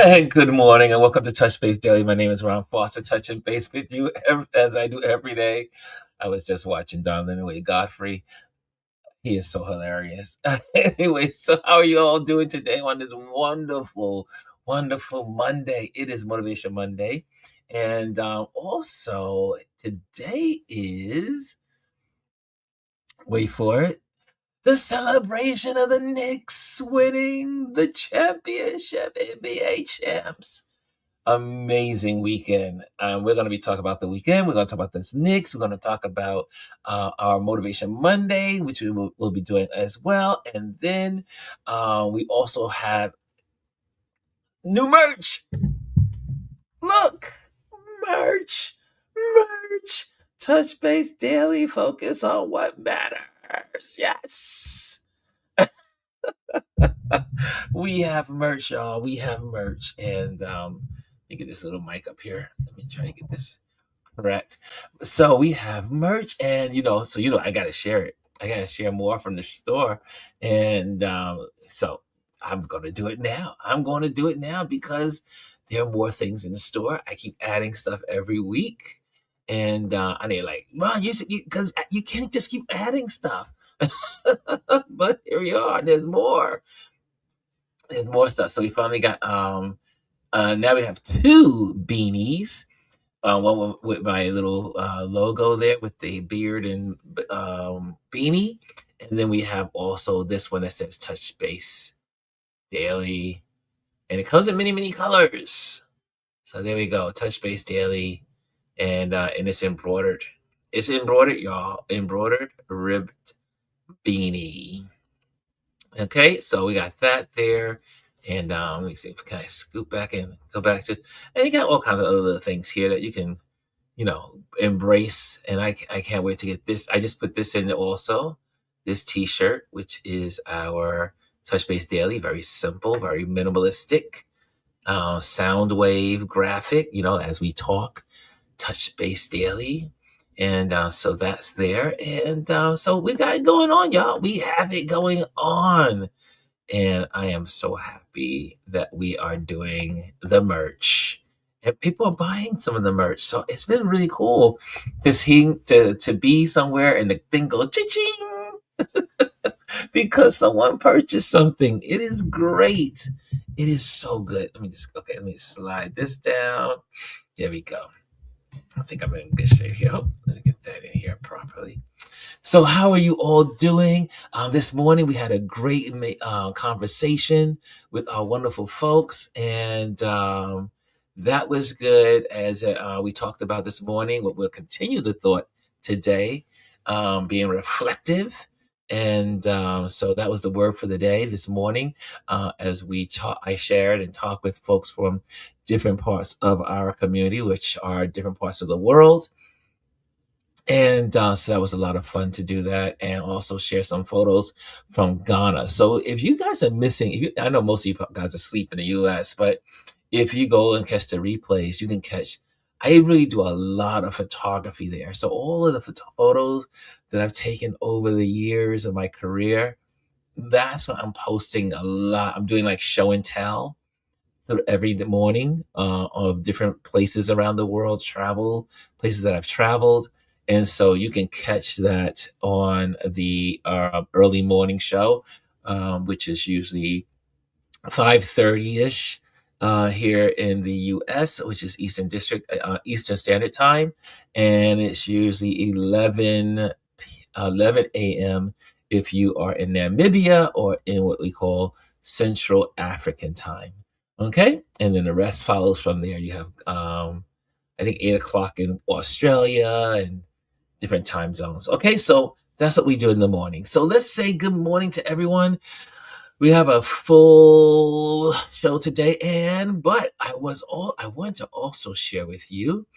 And good morning and welcome to Touch Base Daily. My name is Ron Foster, touching base with you as I do every day. I was just watching Don Lemonway Godfrey. He is so hilarious. Anyway, so how are you all doing today on this wonderful, wonderful Monday? It is Motivation Monday. And also, today is, wait for it, the celebration of the Knicks winning the championship, NBA champs. Amazing weekend. We're going to be talking about the weekend. We're going to talk about this Knicks. We're going to talk about our Motivation Monday, which we'll be doing as well. And then we also have new merch. Look, merch, merch. Touch Base Daily, focus on what matters. Yes. We have merch, y'all. We have merch. And let me get this little mic up here. Let me try to get this correct. So we have merch, and I gotta share it. I gotta share more from the store, and so I'm gonna do it now. I'm going to do it now because there are more things in the store. I keep adding stuff every week, and they're like, "Ron, because you can't just keep adding stuff." But here we are. There's more. There's more stuff. So we finally got now we have two beanies, one with my little logo there with the beard and beanie. And then we have also this one that says Touch Base Daily. And it comes in many, many colors. So there we go, Touch Base Daily. And it's embroidered. It's embroidered, y'all. Embroidered ribbed beanie. Okay, so we got that there. And let me see, can I scoop back and go back to, and you got all kinds of other things here that you can embrace. And I can't wait to get this. I just put this in also, this t-shirt, which is our Touch Base Daily. Very simple, very minimalistic, sound wave graphic, as we talk, Touch Base Daily. And so that's there. And so we got it going on, y'all. We have it going on. And I am so happy that we are doing the merch. And people are buying some of the merch. So it's been really cool to be somewhere and the thing goes ching because someone purchased something. It is great. It is so good. Let me slide this down. There we go. I think I'm in good shape here. Let me get that in here properly. So how are you all doing? This morning we had a great conversation with our wonderful folks, and that was good. As we talked about this morning, we'll continue the thought today, being reflective. And so that was the word for the day this morning. As I shared and talked with folks from different parts of our community, which are different parts of the world. And so that was a lot of fun to do that, and also share some photos from Ghana. So if you guys are missing, I know most of you guys are asleep in the US, but if you go and catch the replays, you can catch. I really do a lot of photography there. So all of the photos that I've taken over the years of my career, that's what I'm posting a lot. I'm doing like show and tell every morning of different places around the world, places that I've traveled. And so you can catch that on the early morning show, which is usually 5:30ish here in the US, which is Eastern Standard Time. And it's usually 11 a.m. if you are in Namibia or in what we call Central African Time. Okay, and then the rest follows from there. You have, I think, 8 o'clock in Australia and different time zones. Okay, so that's what we do in the morning. So let's say good morning to everyone. We have a full show today, but I want to also share with you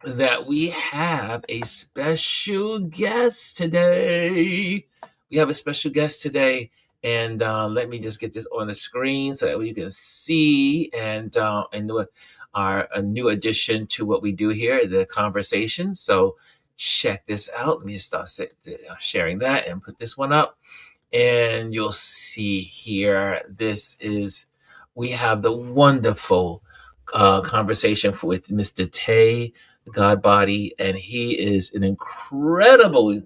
that we have a special guest today. We have a special guest today, and let me just get this on the screen so that you can see and a new addition to what we do here, the conversation. So check this out. Let me start sharing that and put this one up, and you'll see here. This is we have the wonderful conversation with Mr. Tay Godbody, and he is an incredible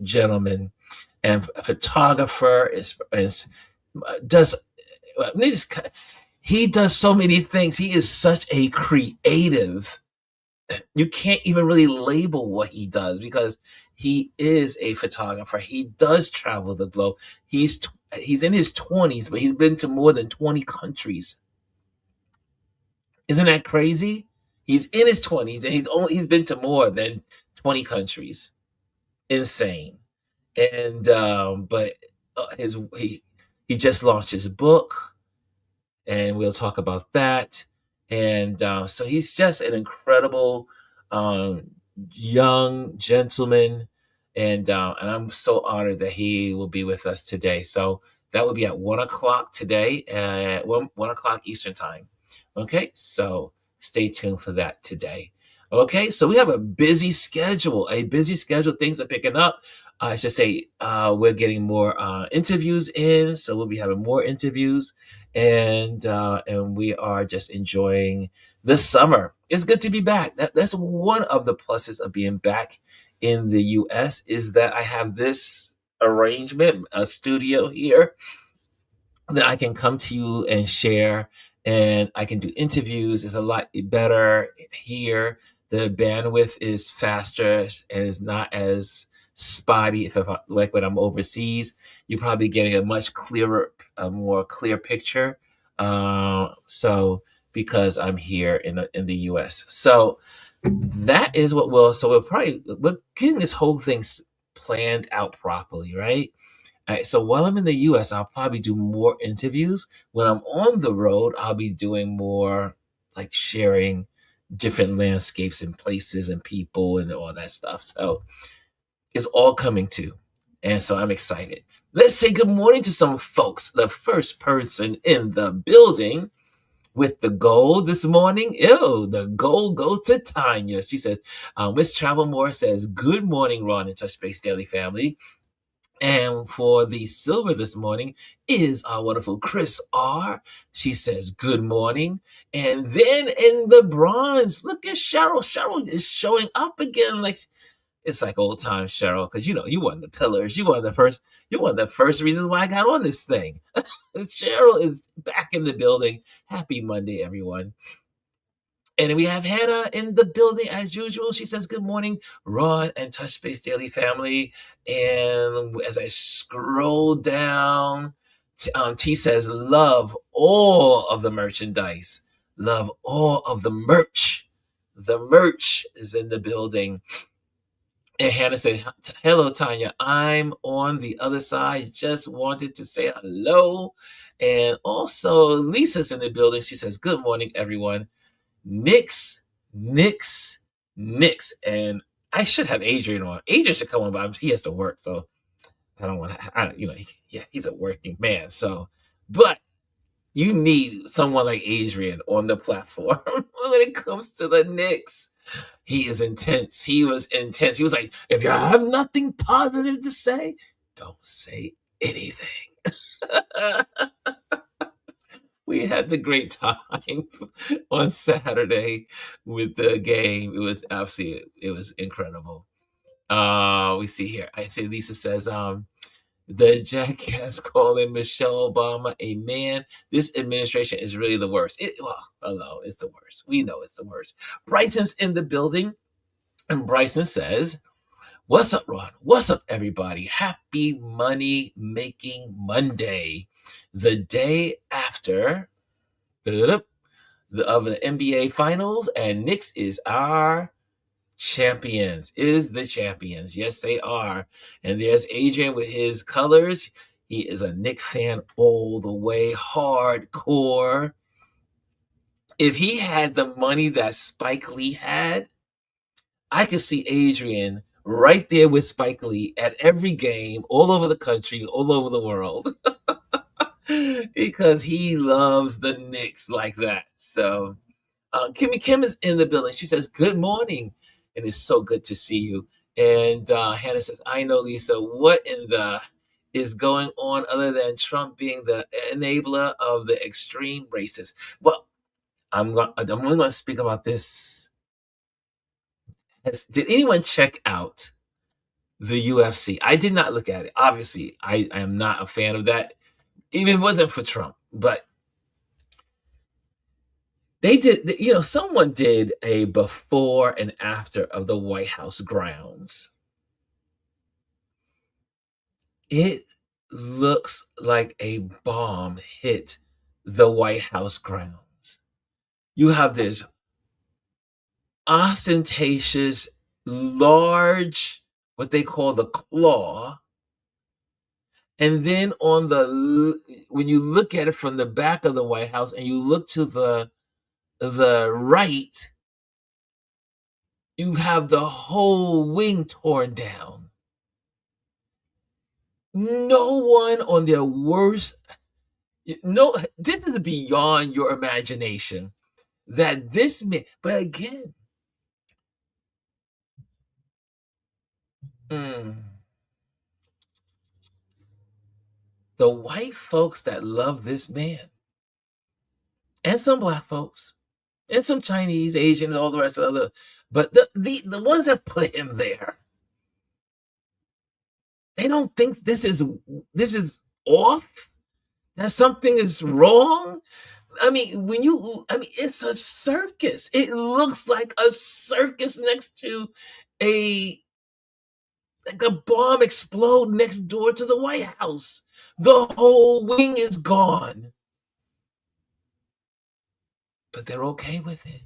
gentleman and a photographer. Does he does so many things. He is such a creative. You can't even really label what he does because he is a photographer. He does travel the globe. He's in his 20s, but he's been to more than 20 countries. Isn't that crazy? He's in his 20s and he's been to more than 20 countries. Insane. And but his he just launched his book, and we'll talk about that. And so he's just an incredible um, young gentleman, and I'm so honored that he will be with us today. So that will be at 1 o'clock today, at 1 o'clock Eastern time. Okay, so stay tuned for that today. Okay, so we have a busy schedule. Things are picking up. I should say we're getting more interviews in, so we'll be having more interviews, and we are just enjoying the summer. It's good to be back. That's one of the pluses of being back in the U.S. is that I have this arrangement, a studio here that I can come to you and share, and I can do interviews. It's a lot better here. The bandwidth is faster and is not as spotty. Like when I'm overseas, you're probably getting a much clearer, a more clear picture. So because I'm here in the U.S., so that is what we're getting this whole thing planned out properly, right? All right, so while I'm in the US, I'll probably do more interviews. When I'm on the road, I'll be doing more like sharing different landscapes and places and people and all that stuff. So it's all coming to. And so I'm excited. Let's say good morning to some folks. The first person in the building with the gold this morning. The gold goes to Tanya. She said, Miss Travelmore says, good morning, Ron and Touch Base Daily family. And for the silver this morning is our wonderful Chris R. She says, good morning. And then in the bronze, look at Cheryl. Cheryl is showing up again. Like it's like old times, Cheryl, because you won the pillars. You won the first reasons why I got on this thing. Cheryl is back in the building. Happy Monday, everyone. And we have Hannah in the building as usual. She says, good morning, Ron and Touch Base Daily family. And as I scroll down, T says, love all of the merchandise. Love all of the merch. The merch is in the building. And Hannah said, hello, Tanya. I'm on the other side. Just wanted to say hello. And also, Lisa's in the building. She says, good morning, everyone. Knicks. And I should have Adrian on. Adrian should come on, but he has to work, so I don't want to. He's a working man. So, but you need someone like Adrian on the platform when it comes to the Knicks. He is intense. He was intense. He was like, if you have nothing positive to say, don't say anything. We had the great time on Saturday with the game. It was incredible. We see here. I see Lisa says, the jackass calling Michelle Obama a man. This administration is really the worst. Hello, it's the worst. We know it's the worst. Bryson's in the building, and Bryson says, what's up, Ron? What's up, everybody? Happy Money Making Monday. The day after of the NBA Finals, and Knicks is our champions. Yes, they are. And there's Adrian with his colors. He is a Knicks fan all the way, hardcore. If he had the money that Spike Lee had, I could see Adrian right there with Spike Lee at every game, all over the country, all over the world. Because he loves the Knicks like that. So Kimmy Kim is in the building. She says, good morning. It is so good to see you. And Hannah says, I know, Lisa, what in the is going on other than Trump being the enabler of the extreme racists? Well, I'm only going to speak about this. Did anyone check out the UFC? I did not look at it. Obviously, I am not a fan of that, even if it wasn't for Trump. But they did, someone did a before and after of the White House grounds. It looks like a bomb hit the White House grounds. You have this ostentatious, large, what they call the claw. And then when you look at it from the back of the White House and you look to the right, you have the whole wing torn down. No one on their worst, no, this is beyond your imagination that this man, but again, the white folks that love this man, and some black folks, and some Chinese, Asian, and all the rest of the other, but the ones that put him there, they don't think this is off, that something is wrong. I mean, it's a circus. It looks like a circus next to like a bomb explode next door to the White House. The whole wing is gone. But they're okay with it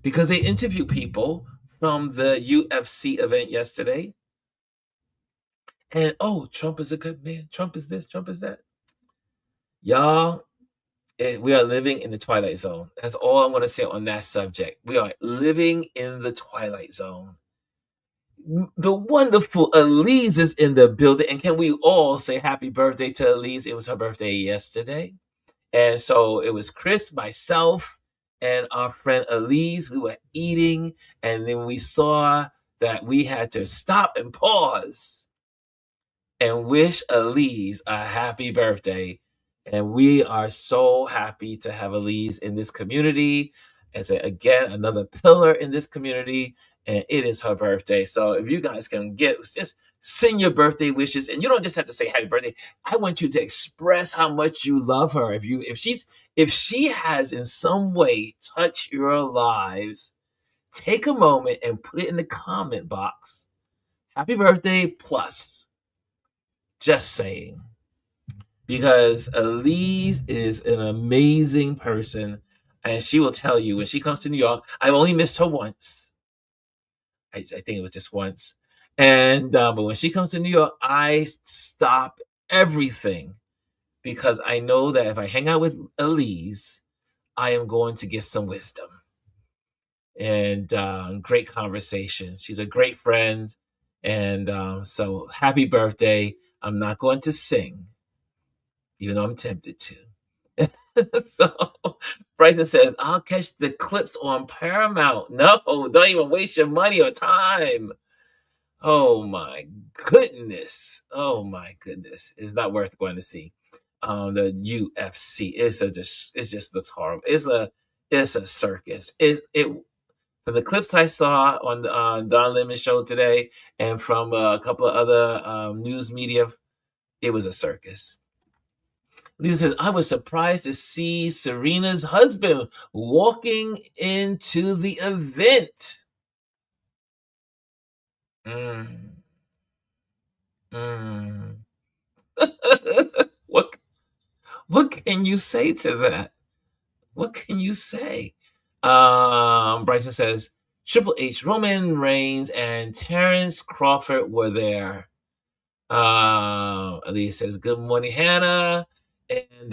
because they interview people from the UFC event yesterday. And, Trump is a good man. Trump is this, Trump is that. Y'all, we are living in the twilight zone. That's all I'm going to say on that subject. We are living in the twilight zone. The wonderful Elise is in the building. And can we all say happy birthday to Elise? It was her birthday yesterday. And so it was Chris, myself, and our friend Elise. We were eating. And then we saw that we had to stop and pause and wish Elise a happy birthday. And we are so happy to have Elise in this community as, again, another pillar in this community. And it is her birthday. So if you guys can just send your birthday wishes, and you don't just have to say happy birthday. I want you to express how much you love her. If she has in some way touched your lives, take a moment and put it in the comment box. Happy birthday plus. Just saying. Because Elise is an amazing person, and she will tell you when she comes to New York. I've only missed her once. I think it was just once. And but when she comes to New York, I stop everything because I know that if I hang out with Elise, I am going to get some wisdom and great conversation. She's a great friend. And so happy birthday. I'm not going to sing, even though I'm tempted to. So Bryson says, I'll catch the clips on Paramount. No, don't even waste your money or time. Oh my goodness. Oh my goodness. It's not worth going to see. The UFC. It just looks horrible. It's a circus. From the clips I saw on Don Lemon's show today and from a couple of other news media, it was a circus. Lisa says, I was surprised to see Serena's husband walking into the event. What can you say to that? What can you say? Bryson says, Triple H, Roman Reigns, and Terrence Crawford were there. Elise says, good morning, Hannah. And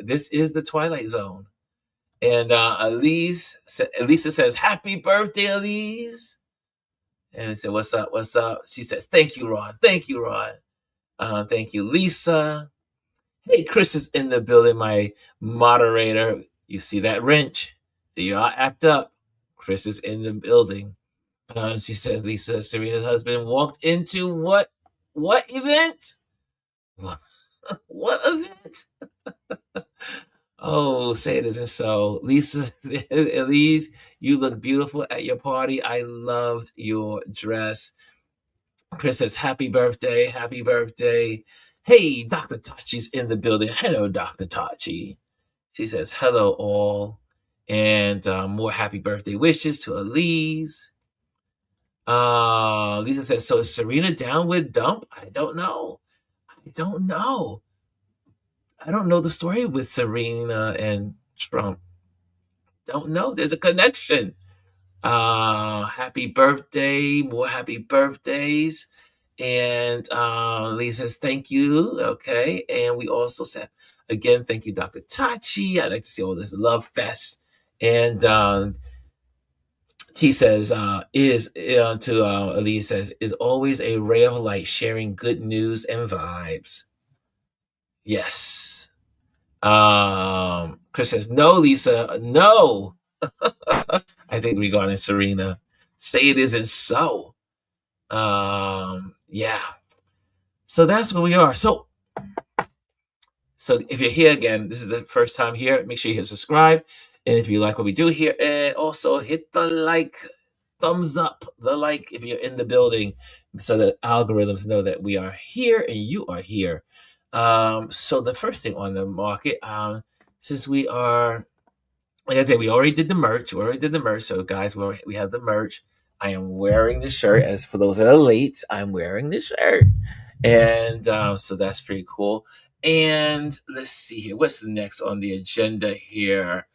this is the Twilight Zone. And Elisa says, happy birthday, Elise. And I said, what's up? What's up? She says, thank you, Ron. Thank you, Ron. Thank you, Lisa. Hey, Chris is in the building, my moderator. You see that wrench? Do y'all act up? Chris is in the building. She says, Lisa, Serena's husband walked into what? What event? What, what event? Oh, say it isn't so. Lisa, Elise, you look beautiful at your party. I loved your dress. Chris says, happy birthday, happy birthday. Hey, Dr. Tachi's in the building. Hello, Dr. Tachi. She says, hello, all. And more happy birthday wishes to Elise. Lisa says, so is Serena down with Dump? I don't know. I don't know. I don't know the story with Serena and Trump. Don't know. There's a connection. Happy birthday, more happy birthdays. And Lee says, thank you. Okay. And we also said, again, thank you, Dr. Tachi. I'd like to see all this love fest. And T says, is to Elise says, is always a ray of light sharing good news and vibes. Yes. Chris says, no, Lisa, no. I think regarding Serena, say it isn't so. Yeah. So that's where we are. So if you're here again, this is the first time here, make sure you hit subscribe. And if you like what we do here, and also hit the like, thumbs up, the like if you're in the building, so that algorithms know that we are here and you are here. So the first thing on the market, since we are, like I said, we already did the merch. So guys, we have the merch. I am wearing the shirt. As for those that are late, I'm wearing the shirt. And so that's pretty cool. And let's see here. What's the next on the agenda here?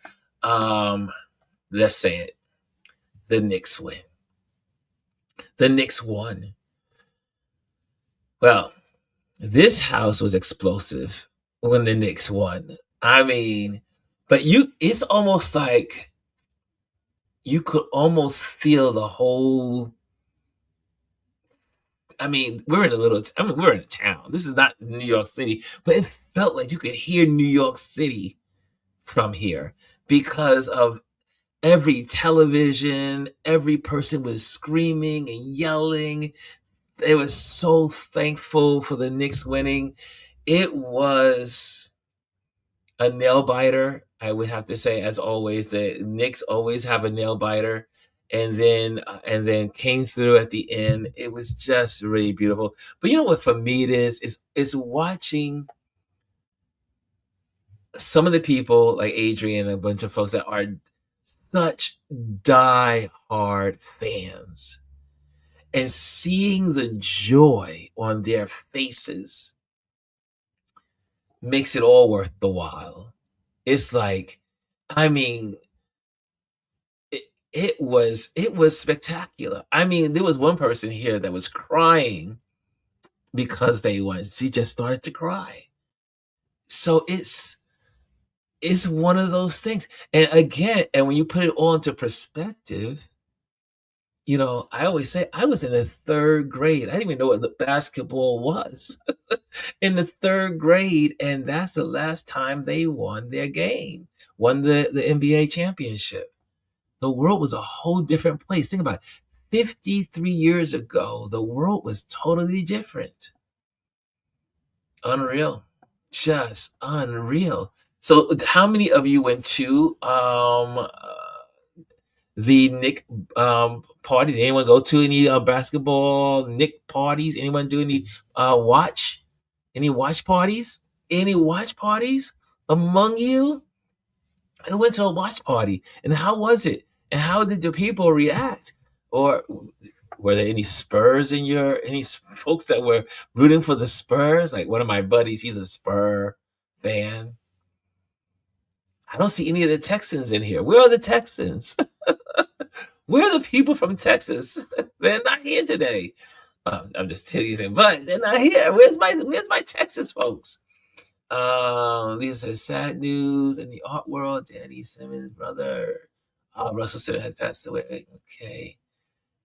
Let's say it. The Knicks win. The Knicks won. Well, this house was explosive when the Knicks won. I mean, but it's almost like you could almost feel the whole. I mean, we're in a town. This is not New York City, but it felt like you could hear New York City from here because of every television, every person was screaming and yelling. They were so thankful for the Knicks winning. It was a nail biter, I would have to say, as always. The Knicks always have a nail biter, and then came through at the end. It was just really beautiful. But you know what, for me, it is watching some of the people like Adrian and a bunch of folks that are such die-hard fans, and seeing the joy on their faces makes it all worth the while. It's like, I mean, it was spectacular. I mean, there was one person here that was crying because they won. She just started to cry. So it's one of those things. And again, and when you put it all into perspective, I always say I was in the third grade. I didn't even know what the basketball was in the third grade, and that's the last time they won their game, won the NBA championship. The world was a whole different place. Think about it. 53 years ago, the world was totally different. Unreal. Just unreal. So how many of you went to the Knick party? Did anyone go to any basketball Knick parties? Anyone do any watch parties? Any watch parties among you? I went to a watch party, and how was it? And how did the people react? Or were there any Spurs any folks that were rooting for the Spurs? Like one of my buddies, he's a Spur fan. I don't see any of the Texans in here. Where are the Texans? Where are the people from Texas? They're not here today. I'm just teasing, but they're not here. Where's my Texas folks? Lisa says, sad news in the art world. Danny Simmons' brother, Russell Simmons, has passed away. Okay.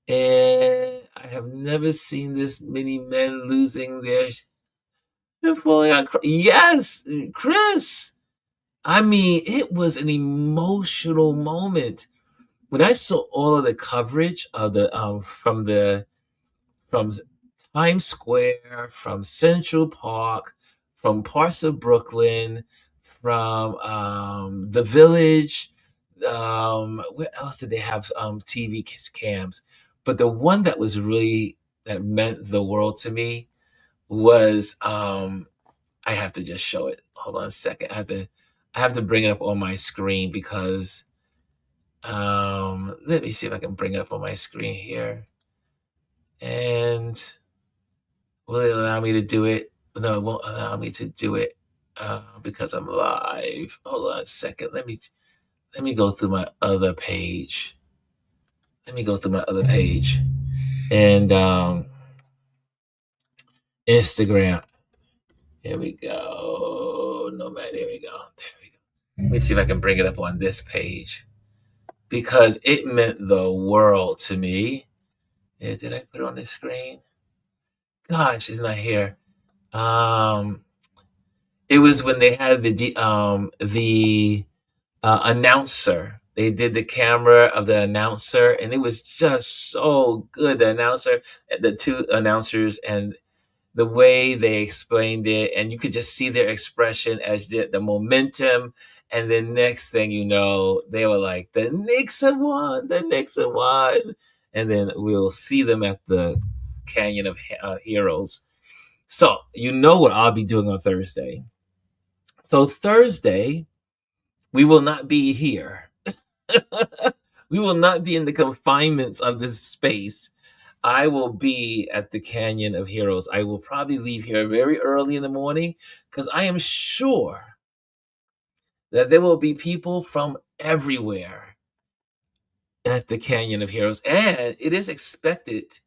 And I have never seen this many men losing they're falling on. Yes, Chris. I mean, it was an emotional moment when I saw all of the coverage of the from Times Square, from Central Park, from parts of Brooklyn, from the Village. Where else did they have TV cams? But the one that was really that meant the world to me was I have to just show it. Hold on a second. I have to bring it up on my screen because let me see if I can bring it up on my screen here. And will it allow me to do it? No, it won't allow me to do it because I'm live. Hold on a second. Let me go through my other page. Let me go through my other page. And Instagram. Here we go. No man, there we go. There we go. Let me see if I can bring it up on this page. Because it meant the world to me. Yeah, did I put it on the screen? Gosh, it's not here. It was when they had the announcer. They did the camera of the announcer, and it was just so good. The announcer, the two announcers, and the way they explained it, and you could just see their expression as the momentum. And then next thing you know, they were like, "The Knicks have won! The Knicks have won!" And then we'll see them at the Canyon of Heroes. So you know what I'll be doing on Thursday. So Thursday, we will not be here. We will not be in the confinements of this space. I will be at the Canyon of Heroes. I will probably leave here very early in the morning because I am sure that there will be people from everywhere at the Canyon of Heroes. And it is expected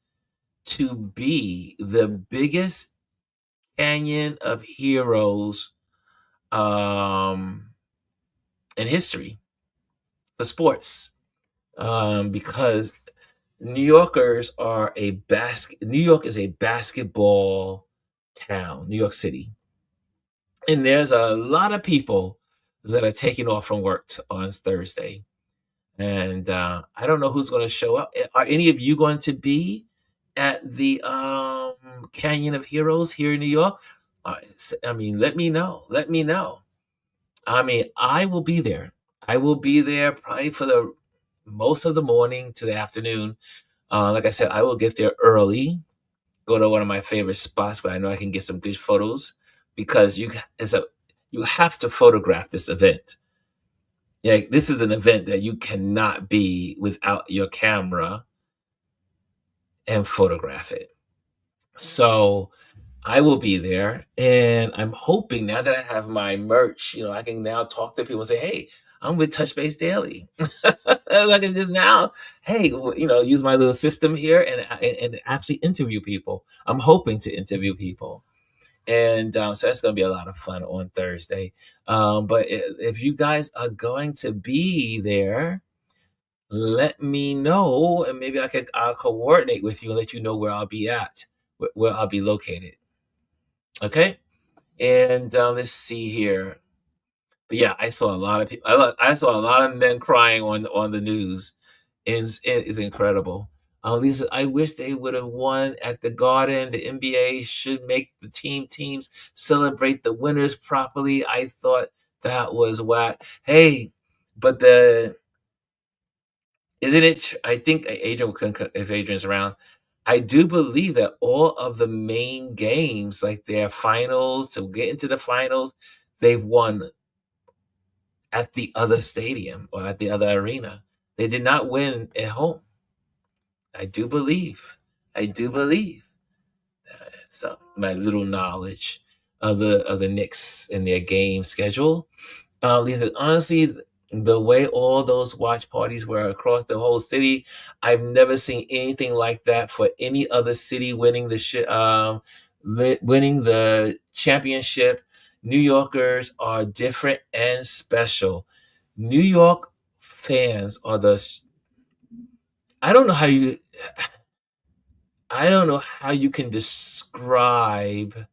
to be the biggest Canyon of Heroes in history for sports. Because New Yorkers are New York is a basketball town, New York City. And there's a lot of people that are taking off from work on Thursday. And I don't know who's going to show up. Are any of you going to be at the Canyon of Heroes here in New York? I mean, let me know. Let me know. I mean, I will be there. I will be there probably for the most of the morning to the afternoon. Like I said, I will get there early, go to one of my favorite spots where I know I can get some good photos because you have to photograph this event. Yeah, this is an event that you cannot be without your camera and photograph it. So I will be there, and I'm hoping now that I have my merch, I can now talk to people and say, "Hey, I'm with Touch Base Daily." I can just now, hey, use my little system here and actually interview people. I'm hoping to interview people, and so that's going to be a lot of fun on Thursday. But if you guys are going to be there, let me know, and maybe I'll coordinate with you and let you know where I'll be at, where I'll be located. Okay, and let's see here. But yeah, I saw a lot of people. I saw a lot of men crying on the news. It's incredible. Lisa, I wish they would have won at the Garden. The NBA should make the teams celebrate the winners properly. I thought that was whack. Hey, but isn't it? I think Adrian if Adrian's around. I do believe that all of the main games, like their finals to get into the finals, they've won at the other stadium or at the other arena. They did not win at home. I do believe. I do believe. So my little knowledge of the Knicks and their game schedule. Lisa, honestly, the way all those watch parties were across the whole city, I've never seen anything like that for any other city winning winning the championship. New Yorkers are different and special. New York fans are I don't know how you I don't know how you can describe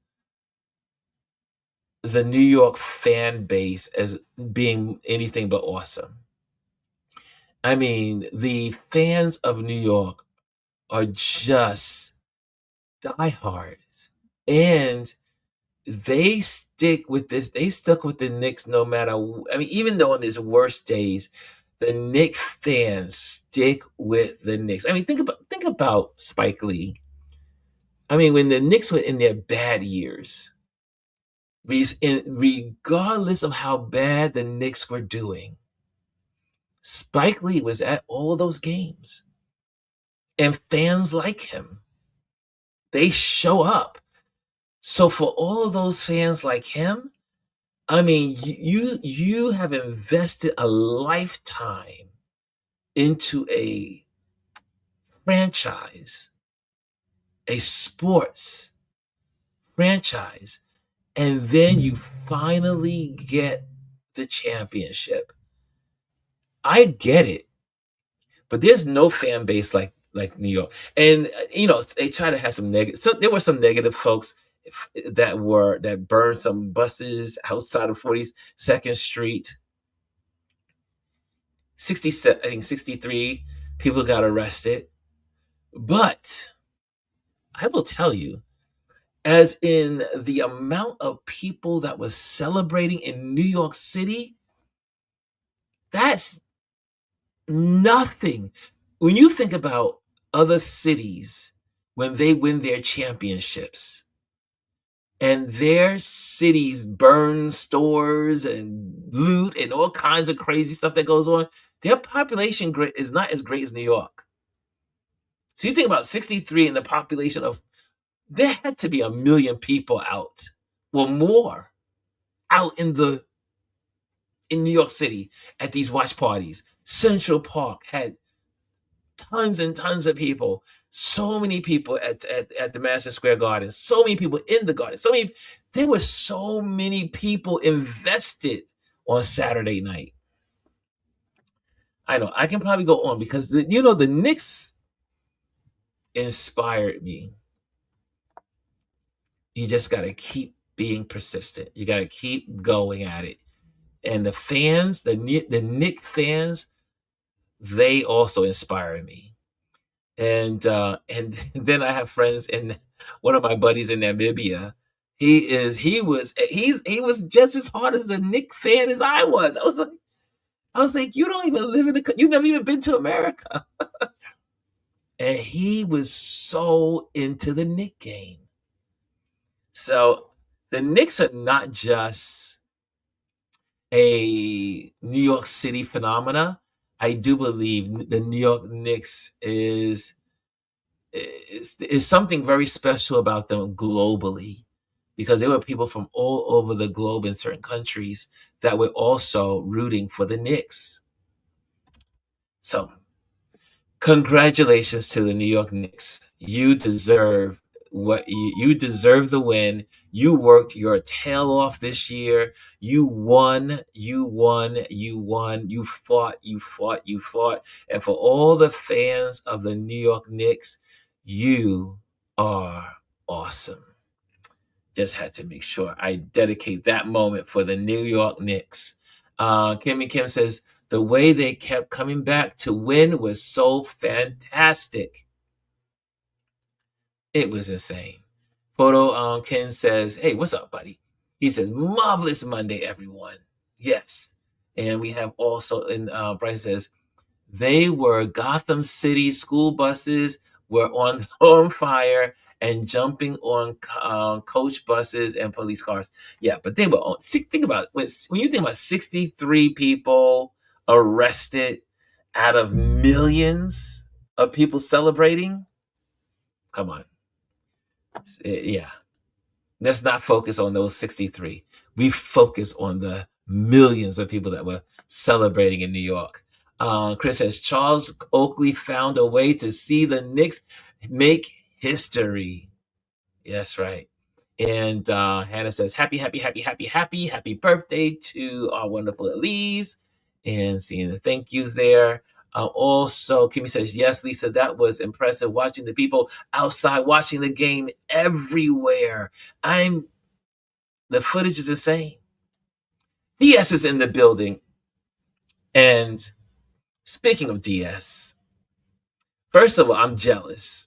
the New York fan base as being anything but awesome. I mean, the fans of New York are just diehards. And they stick with this. They stuck with the Knicks no matter. I mean, even though on his worst days, the Knicks fans stick with the Knicks. I mean, think about Spike Lee. I mean, when the Knicks were in their bad years, regardless of how bad the Knicks were doing, Spike Lee was at all of those games, and fans like him. They show up. So for all of those fans like him, I mean, you have invested a lifetime into a franchise, a sports franchise, and then you finally get the championship. I get it, but there's no fan base like New York. And they try to have some negative. So there were some negative folks that burned some buses outside of 42nd Street. 67, I think 63 people got arrested. But I will tell you, as in the amount of people that was celebrating in New York City, that's nothing. When you think about other cities when they win their championships and their cities burn stores and loot and all kinds of crazy stuff that goes on, their population is not as great as New York. So you think about 63 and the population of, there had to be 1 million people out or more out in New York City at these watch parties. Central Park had tons and tons of people. So many people at the Madison Square Garden. So many people in the garden. There were so many people invested on Saturday night. I know I can probably go on because the Knicks inspired me. You just got to keep being persistent. You got to keep going at it. And the fans, the Knicks fans, they also inspire me. And then I have friends, and one of my buddies in Namibia, he was just as hard as a Knicks fan as I was. I was like, you don't even live you've never even been to America. And he was so into the Knicks game. So the Knicks are not just a New York City phenomena. I do believe the New York Knicks is something very special about them globally, because there were people from all over the globe in certain countries that were also rooting for the Knicks. So congratulations to the New York Knicks. You deserve you deserve the win. You worked your tail off this year. You won. You fought. And for all the fans of the New York Knicks, you are awesome. Just had to make sure I dedicate that moment for the New York Knicks. Kimmy Kim says, the way they kept coming back to win was so fantastic. It was insane. Photo Ken says, hey, what's up, buddy? He says, marvelous Monday, everyone. Yes. And we have also, and Bryce says, they were Gotham City school buses were on fire and jumping on coach buses and police cars. Yeah, but they were on. Think about when you think about 63 people arrested out of millions of people celebrating. Come on. Yeah. Let's not focus on those 63. We focus on the millions of people that were celebrating in New York. Chris says, Charles Oakley found a way to see the Knicks make history. Yes, right. And Hannah says, happy birthday to our wonderful Elise. And seeing the thank yous there. Also, Kimmy says, yes, Lisa, that was impressive watching the people outside watching the game everywhere. The footage is insane. DS is in the building. And speaking of DS, first of all, I'm jealous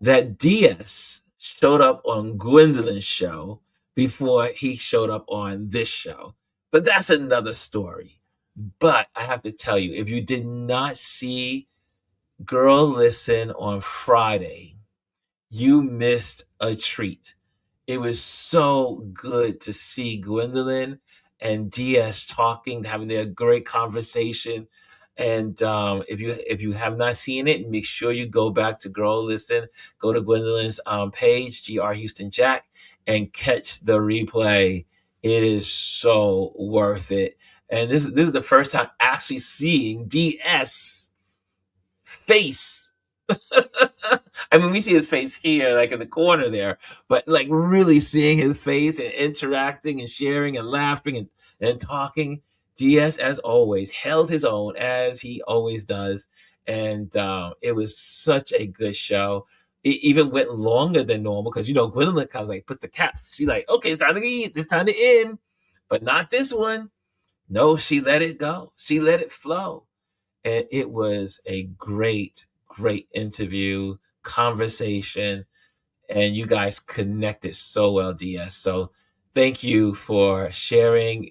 that DS showed up on Gwendolyn's show before he showed up on this show. But that's another story. But I have to tell you, if you did not see Girl Listen on Friday, you missed a treat. It was so good to see Gwendolyn and DS talking, having their great conversation. And if you have not seen it, make sure you go back to Girl Listen, go to Gwendolyn's page, GR Houston Jack, and catch the replay. It is so worth it. And this is the first time actually seeing DS face. I mean, we see his face here, like in the corner there, but like really seeing his face and interacting and sharing and laughing and talking. DS, as always, held his own as he always does. And it was such a good show. It even went longer than normal because, Gwendolyn kind of like puts the caps. She's like, okay, it's time to eat. It's time to end. But not this one. No, she let it go. She let it flow. And it was a great, great interview, conversation, and you guys connected so well, DS. So thank you for sharing.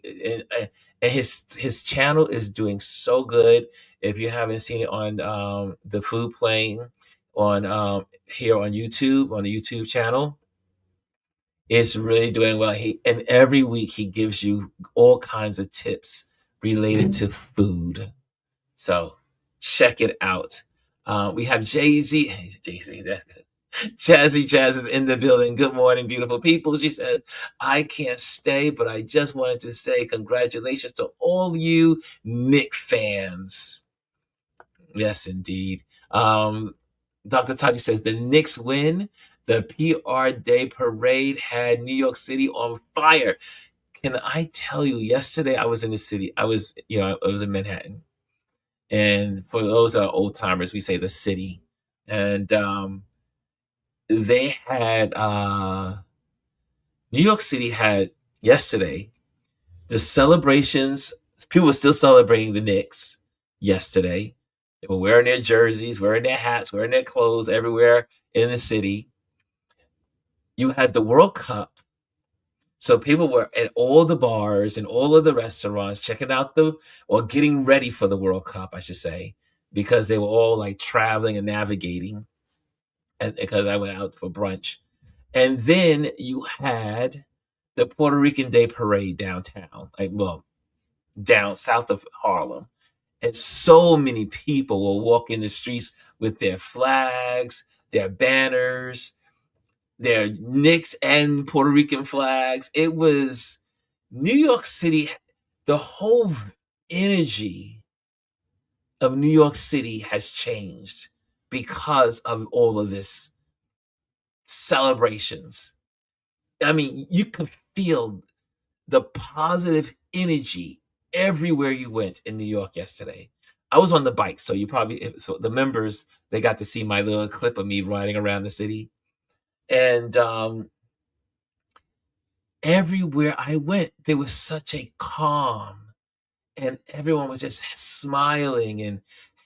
And his channel is doing so good. If you haven't seen it on the food plane on here on YouTube, on the YouTube channel, it's really doing well. And every week he gives you all kinds of tips related to food. So check it out. We have Jay-Z, Jazzy Jazz is in the building. Good morning, beautiful people. She said, I can't stay, but I just wanted to say congratulations to all you Knicks fans. Yes, indeed. Dr. Taji says, the Knicks win. The PR Day Parade had New York City on fire. Can I tell you, yesterday I was in the city. I was in Manhattan. And for those old timers, we say the city. And they had New York City had yesterday the celebrations. People were still celebrating the Knicks yesterday. They were wearing their jerseys, wearing their hats, wearing their clothes everywhere in the city. You had the World Cup. So people were at all the bars and all of the restaurants checking out or getting ready for the World Cup, I should say, because they were all like traveling and navigating. And because I went out for brunch. And then you had the Puerto Rican Day Parade downtown, down south of Harlem. And so many people will walk in the streets with their flags, their banners, their Knicks and Puerto Rican flags. It was New York City. The whole energy of New York City has changed because of all of this celebrations. I mean, you could feel the positive energy everywhere you went in New York yesterday. I was on the bike, so the members, they got to see my little clip of me riding around the city. And everywhere I went, there was such a calm, and everyone was just smiling and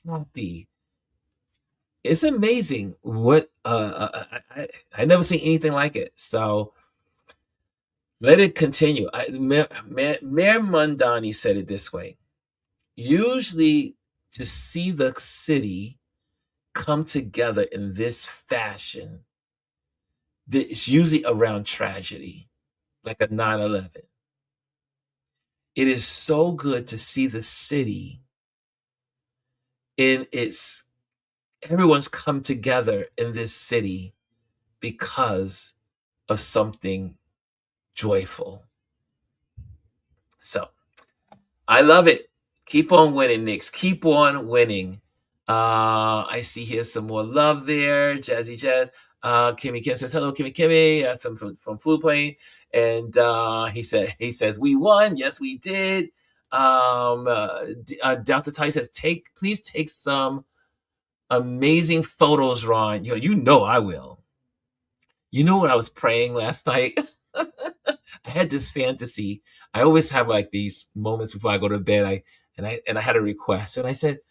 happy. It's amazing what I never seen anything like it. So let it continue. Mayor Mondani said it this way. Usually to see the city come together in this fashion, it's usually around tragedy, like a 9/11. It is so good to see the city everyone's come together in this city because of something joyful. So I love it. Keep on winning, Knicks. Keep on winning. I see here some more love there. Jazzy Jazz. Kimmy Kim says, hello, Kimmy. That's from Food Plane. And he says, we won. Yes, we did. Dr. Ty says, please take some amazing photos, Ron. You know I will. You know what I was praying last night? I had this fantasy. I always have like these moments before I go to bed. I had a request, and I said,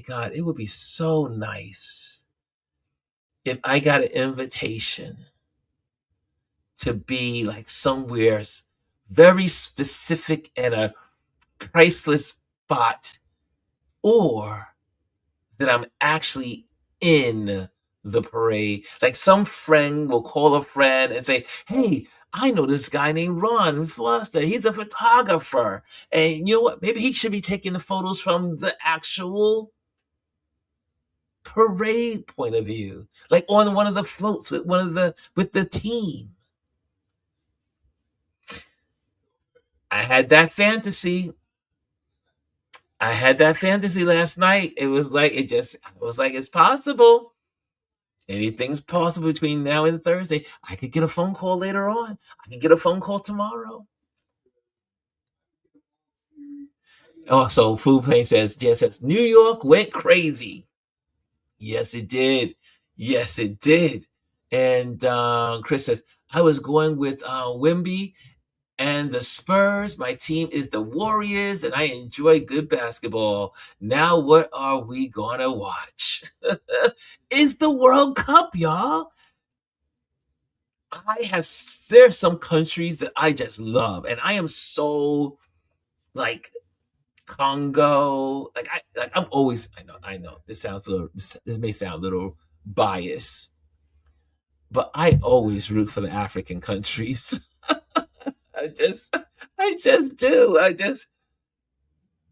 God, it would be so nice if I got an invitation to be like somewhere very specific and a priceless spot, or that I'm actually in the parade. Like some friend will call a friend and say, "Hey, I know this guy named Ron Foster. He's a photographer. And you know what? Maybe he should be taking the photos from the actual parade point of view, like on one of the floats with the team." I had that fantasy. I had that fantasy last night. It was like it's possible. Anything's possible between now and Thursday. I could get a phone call later on. I could get a phone call tomorrow. Oh, so Food Plane says, yes, says New York went crazy. Yes, it did. Yes, it did. And Chris says, I was going with Wimby and the Spurs. My team is the Warriors, and I enjoy good basketball. Now, what are we gonna watch? It's the World Cup, y'all. There's some countries that I just love, and I am so like Congo. I'm always. I know. This may sound a little biased, but I always root for the African countries. I just, I just do.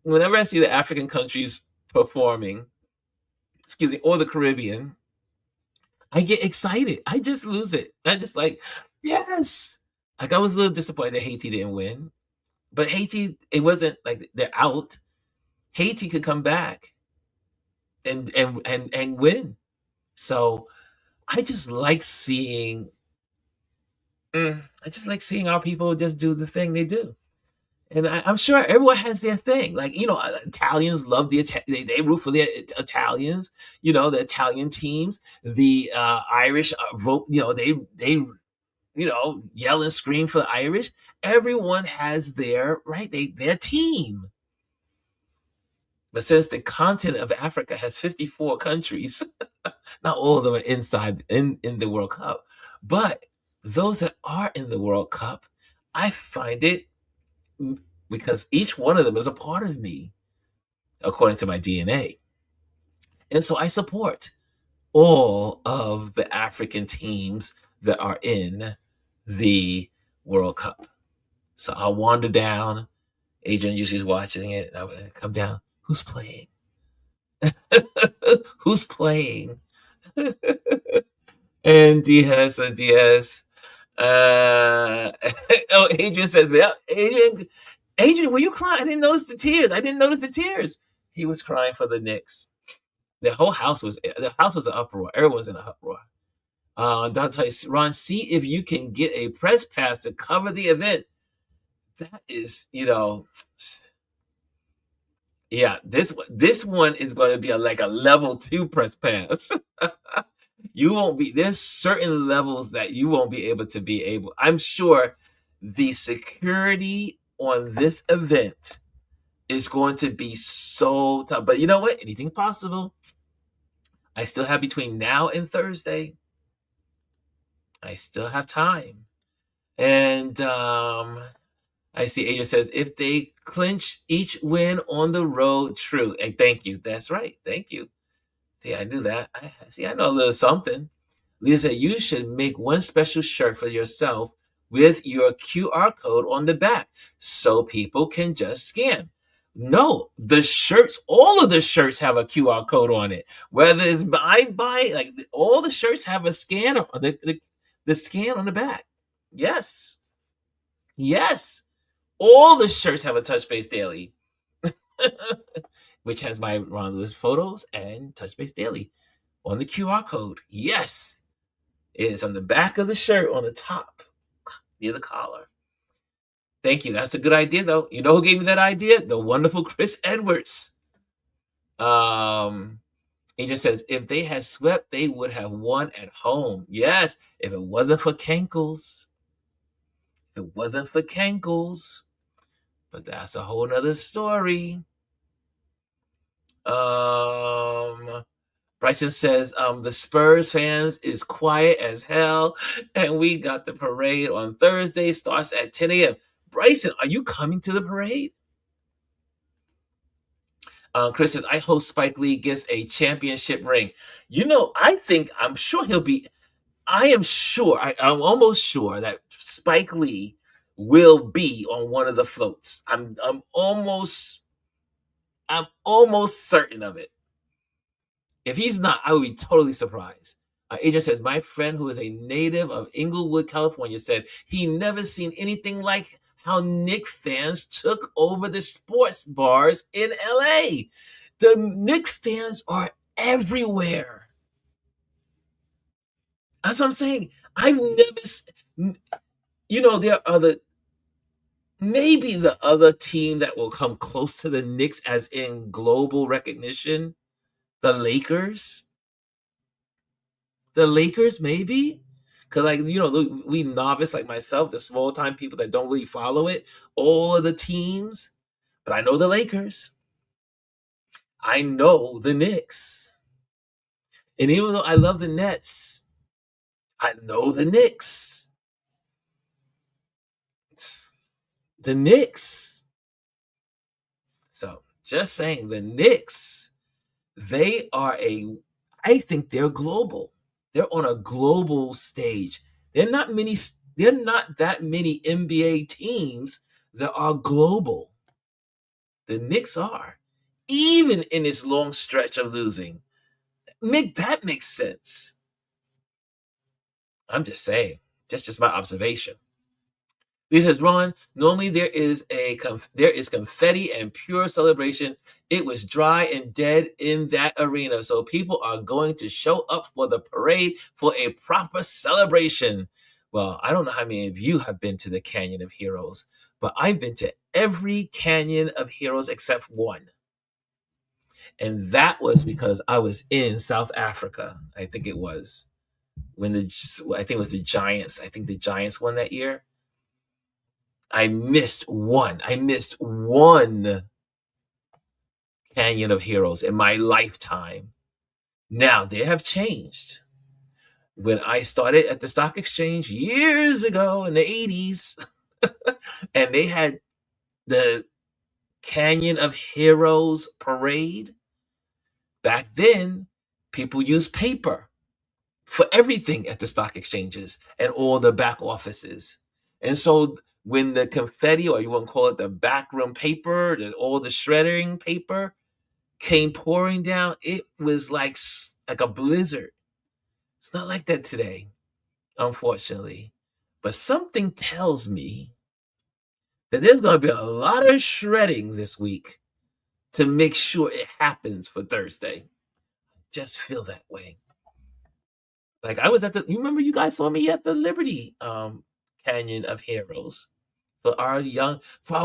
Whenever I see the African countries performing, excuse me, or the Caribbean, I get excited. I just lose it. I just like, yes. Like I was a little disappointed that Haiti didn't win, but Haiti, it wasn't like they're out. Haiti could come back and win. So I just like seeing. I just like seeing our people just do the thing they do. And I'm sure everyone has their thing. Like, Italians love they root for the Italians, the Italian teams. The Irish vote, they yell and scream for the Irish. Everyone has their team. But since the continent of Africa has 54 countries, not all of them are inside in the World Cup. But those that are in the World Cup, I find it because each one of them is a part of me, according to my DNA. And so I support all of the African teams that are in the World Cup. So I'll wander down. Adrian usually is watching it. I would come down. Who's playing? Who's playing? And Diaz. Oh, Adrian says, yeah, Adrian, were you crying? I didn't notice the tears. He was crying for the Knicks. The house was an uproar. Everyone's in an uproar. I'll tell you, Ron, see if you can get a press pass to cover the event. That is, yeah, this one is going to be like a level 2 press pass. You won't be. There's certain levels that you won't be able to be able. I'm sure the security on this event is going to be so tough. But you know what? Anything's possible. I still have between now and Thursday. I still have time. And I see Adrian says, if they clinch each win on the road, true. Hey, thank you. That's right. Thank you. See, I knew that. I know a little something. Lisa, you should make one special shirt for yourself with your QR code on the back so people can just scan. No, all of the shirts have a QR code on it. Whether it's buy, like all the shirts have a scanner, the scan on the back. Yes. Yes. All the shirts have a Touch Base Daily, which has my Ron Lewis photos and Touch Base Daily on the QR code. Yes. It is on the back of the shirt on the top near the collar. Thank you. That's a good idea, though. You know who gave me that idea? The wonderful Chris Edwards. Adrian says, if they had swept, they would have won at home. Yes, if it wasn't for Cankles. But that's a whole nother story. Brian Bryson says, the Spurs fans is quiet as hell, and we got the parade on Thursday, starts at 10 a.m. Bryson, are you coming to the parade? Chris says, I hope Spike Lee gets a championship ring. I'm sure he'll be, I'm almost sure that Spike Lee will be on one of the floats. I'm almost certain of it. If he's not, I would be totally surprised. Agent says, my friend who is a native of Inglewood, California, said he never seen anything like how Knicks fans took over the sports bars in LA. The Knicks fans are everywhere. That's what I'm saying. I've never, there are maybe the other team that will come close to the Knicks as in global recognition, the Lakers. The Lakers, maybe? Because, we novice like myself, the small time people that don't really follow it, all of the teams. But I know the Lakers. I know the Knicks. And even though I love the Nets, I know the Knicks. The Knicks. So, just saying, the Knicks, I think they're global. They're on a global stage. They're not that many NBA teams that are global. The Knicks are. Even in this long stretch of losing. That makes sense. I'm just saying. That's just my observation. He says, Ron, normally there is confetti and pure celebration. It was dry and dead in that arena. So people are going to show up for the parade for a proper celebration. Well, I don't know how many of you have been to the Canyon of Heroes, but I've been to every Canyon of Heroes except one. And that was because I was in South Africa. I think it was the Giants. I think the Giants won that year. I missed one Canyon of Heroes in my lifetime. Now, they have changed. When I started at the stock exchange years ago in the 80s, and they had the Canyon of Heroes parade, back then, people used paper for everything at the stock exchanges and all the back offices. And so when the confetti, or you want to call it the backroom paper, all the shredding paper came pouring down, it was like a blizzard. It's not like that today, unfortunately. But something tells me that there's going to be a lot of shredding this week to make sure it happens for Thursday. Just feel that way. Like I was you remember you guys saw me at the Liberty Canyon of Heroes for our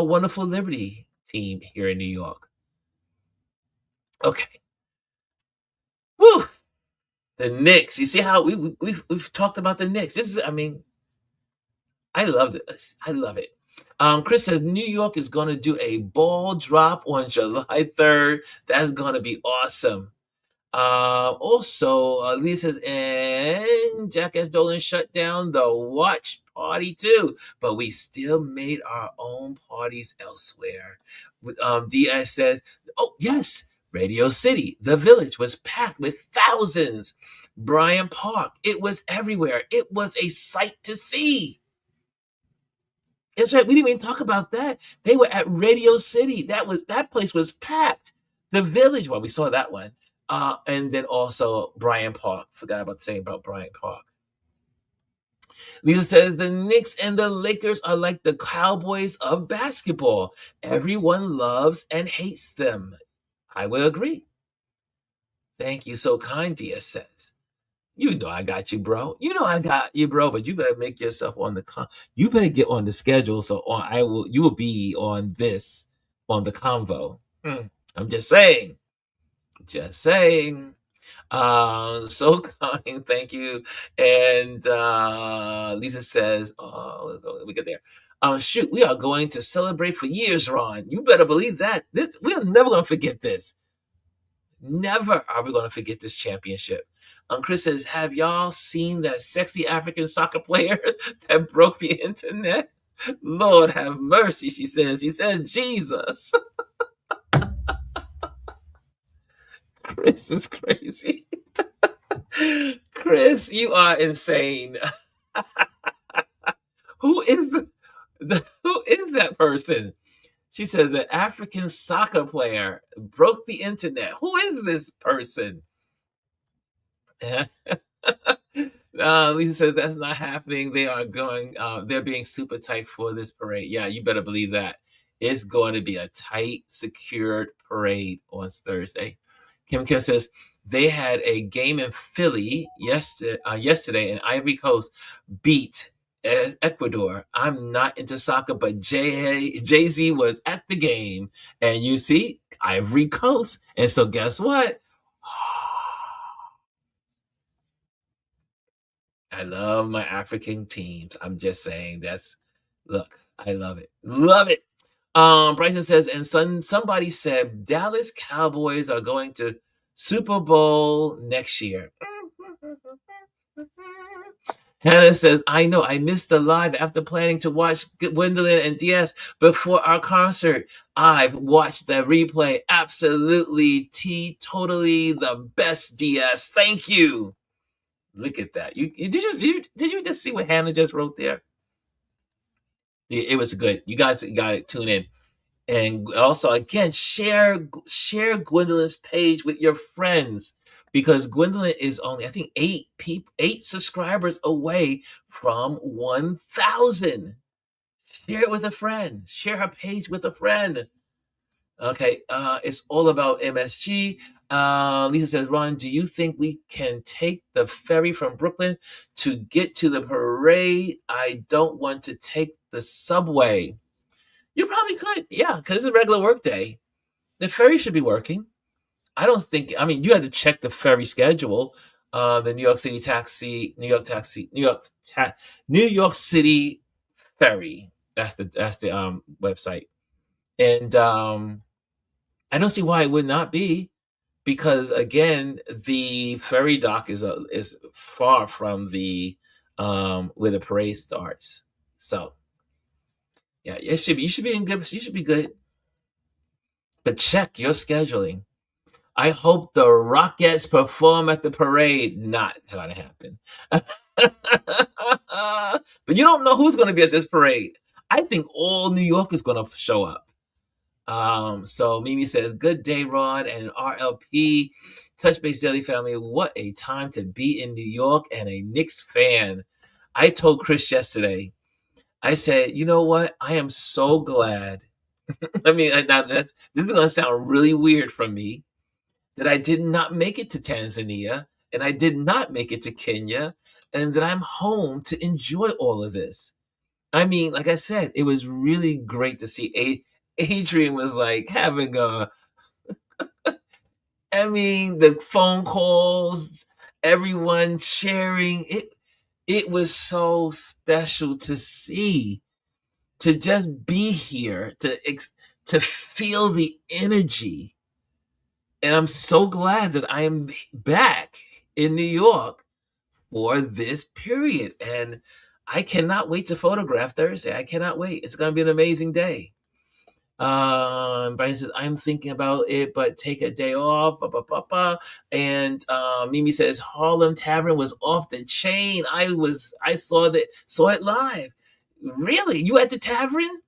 wonderful Liberty team here in New York. Okay. Woo! The Knicks. You see how we've talked about the Knicks. I love this. I love it. Chris says New York is going to do a ball drop on July 3rd. That's going to be awesome. Also, Lee says, and Jackass Dolan shut down the watch party too, but we still made our own parties elsewhere. DS says, oh, yes, Radio City, the Village was packed with thousands. Bryant Park, it was everywhere. It was a sight to see. That's right. We didn't even talk about that. They were at Radio City. That place was packed. The Village, well, we saw that one. And then also Bryant Park. Forgot about saying about Bryant Park. Lisa says the Knicks and the Lakers are like the Cowboys of basketball. Everyone loves and hates them. I will agree. Thank you, so kind, Dia says. You know I got you, bro. You know I got you, bro. But you better make yourself you better get on the schedule. So you will be on the convo. I'm just saying. Just saying. So kind, thank you. And Lisa says, we get there. Shoot, we are going to celebrate for years, Ron. You better believe that. We are never going to forget this. Never are we going to forget this championship. Chris says, have y'all seen that sexy African soccer player that broke the internet? Lord have mercy, she says. She says, Jesus. Chris is crazy. Chris, you are insane. Who is who is that person? She says the African soccer player broke the internet. Who is this person? Lisa says that's not happening. They are going. They're being super tight for this parade. Yeah, you better believe that. It's going to be a tight, secured parade on Thursday. Kim says they had a game in Philly yesterday, and Ivory Coast beat Ecuador. I'm not into soccer, but Jay-Z was at the game, and you see Ivory Coast. And so guess what? I love my African teams. I'm just saying look, I love it. Love it. Bryson says, and somebody said Dallas Cowboys are going to Super Bowl next year. Hannah says, I know, I missed the live after planning to watch Gwendolyn and DS before our concert. I've watched the replay. Absolutely, totally the best DS. Thank you. Look at that. Did you just see what Hannah just wrote there? It was good. You guys got to tune in. And also, again, share Gwendolyn's page with your friends, because Gwendolyn is only, I think, 8 subscribers away from 1,000. Share it with a friend. Share her page with a friend. Okay, it's all about MSG. Lisa says, Ron, do you think we can take the ferry from Brooklyn to get to the parade? I don't want to take the subway. You probably could, yeah, because it's a regular work day. The ferry should be working. You had to check the ferry schedule. The New York City ferry. That's the website. And I don't see why it would not be, because again, the ferry dock is far from the where the parade starts. So yeah, you should be in good. You should be good. But check your scheduling. I hope the Rockettes perform at the parade. Not gonna happen. But you don't know who's gonna be at this parade. I think all New York is gonna show up. So Mimi says, good day, Ron and RLP. Touch Base Daily family. What a time to be in New York and a Knicks fan. I told Chris yesterday, I said, you know what? I am so glad. This is going to sound really weird from me, that I did not make it to Tanzania and I did not make it to Kenya, and that I'm home to enjoy all of this. I mean, like I said, it was really great to see Adrian was like having the phone calls, everyone sharing. It was so special to see, to just be here, to feel the energy. And I'm so glad that I am back in New York for this period. And I cannot wait to photograph Thursday. I cannot wait. It's going to be an amazing day. Brian says, I'm thinking about it, but take a day off. And Mimi says, Harlem Tavern was off the chain. I saw it live. Really? You at the tavern?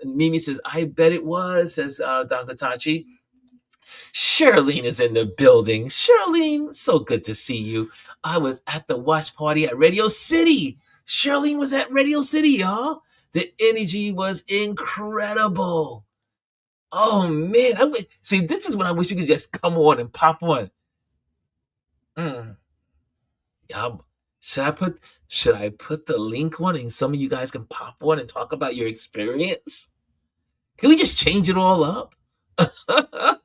Mimi says, I bet it was, says Dr. Tachi. Charlene is in the building. Charlene, so good to see you. I was at the watch party at Radio City. Charlene was at Radio City, y'all. The energy was incredible. Oh man, see, this is when I wish you could just come on and pop on. Should I put the link on and some of you guys can pop on and talk about your experience? Can we just change it all up? I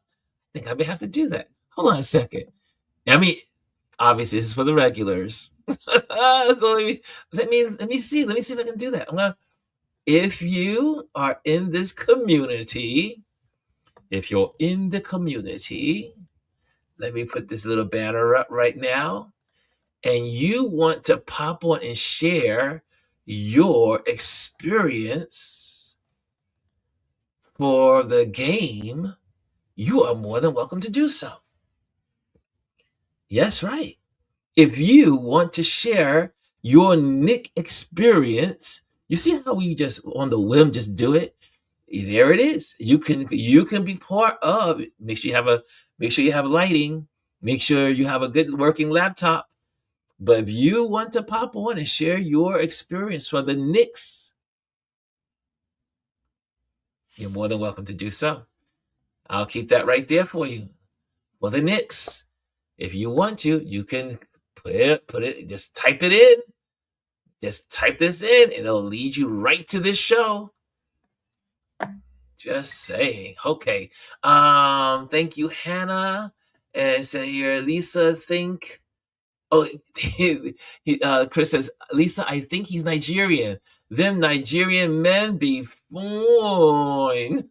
think I may have to do that. Hold on a second. I mean, obviously this is for the regulars. So let me see. Let me see if I can do that. If you are in this community, If you're in the community, let me put this little banner up right now, and you want to pop on and share your experience for the game, you are more than welcome to do so. Yes, right. If you want to share your Nick experience, you see how we just on the whim just do it? There it is. You can be part of it. Make sure you have lighting. Make sure you have a good working laptop. But if you want to pop on and share your experience for the Knicks, you're more than welcome to do so. I'll keep that right there for you. For the Knicks. If you want to, you can put it, just type it in. Just type this in, and it'll lead you right to this show. Just saying. Okay. Thank you, Hannah. And say here, Lisa, think. Oh, Chris says, Lisa, I think he's Nigerian. Them Nigerian men be fine.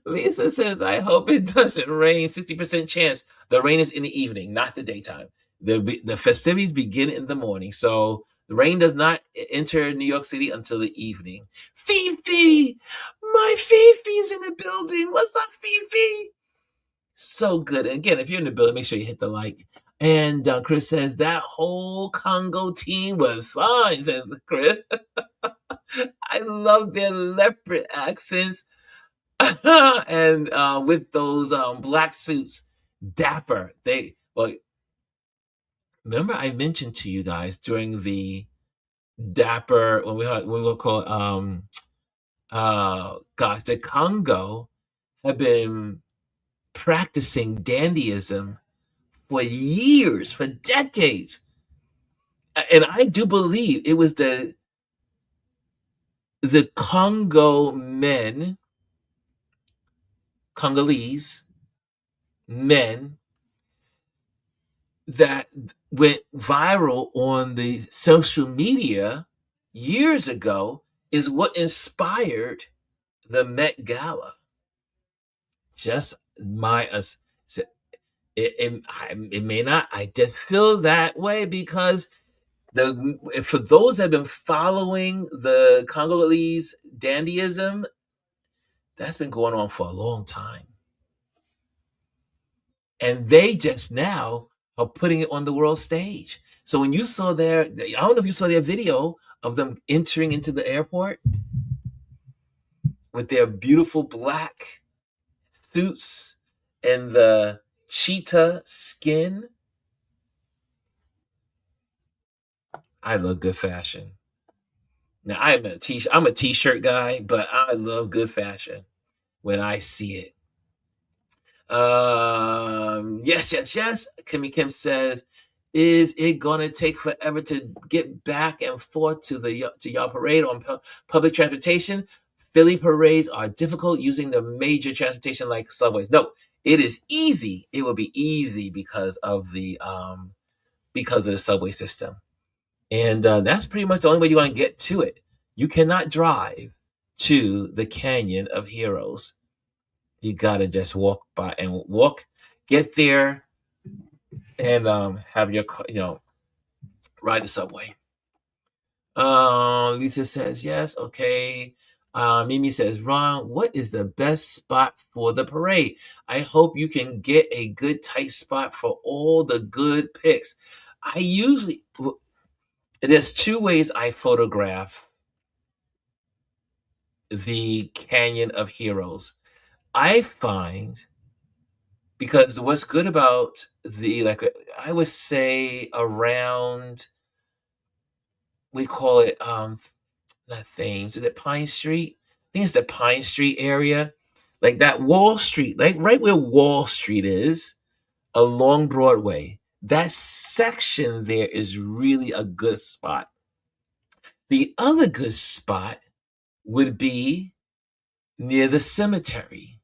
Lisa says, I hope it doesn't rain. 60% chance. The rain is in the evening, not the daytime. The festivities begin in the morning. So the rain does not enter New York City until the evening. Fifi! My Fifi's in the building. What's up, Fifi? So good. And again, if you're in the building, make sure you hit the like. And Chris says, that whole Congo team was fun, says Chris. I love their leopard accents. And with those black suits, dapper. Remember I mentioned to you guys during the dapper when we were called the Congo have been practicing dandyism for years, for decades, and I do believe it was the Congo men, Congolese men that went viral on the social media years ago is what inspired the Met Gala. Just it may not. I just feel that way because for those that have been following the Congolese dandyism, that's been going on for a long time. And they just now are putting it on the world stage. So when you saw I don't know if you saw their video of them entering into the airport with their beautiful black suits and the cheetah skin. I love good fashion. Now I'm a t-shirt guy, but I love good fashion when I see it. Yes. Kimmy Kim says, is it gonna take forever to get back and forth to y'all parade on public transportation? Philly parades are difficult using the major transportation like subways. No, it is easy. It will be easy because of the subway system. And that's pretty much the only way you're going to get to it. You cannot drive to the Canyon of Heroes. You got to just get there and have your, ride the subway. Lisa says, yes, okay. Mimi says, Ron, what is the best spot for the parade? I hope you can get a good tight spot for all the good pics. There's two ways I photograph the Canyon of Heroes. I find, because what's good about I would say around, we call it, not Thames, is it Pine Street? I think it's the Pine Street area. Like that Wall Street, like right where Wall Street is, along Broadway. That section there is really a good spot. The other good spot would be near the cemetery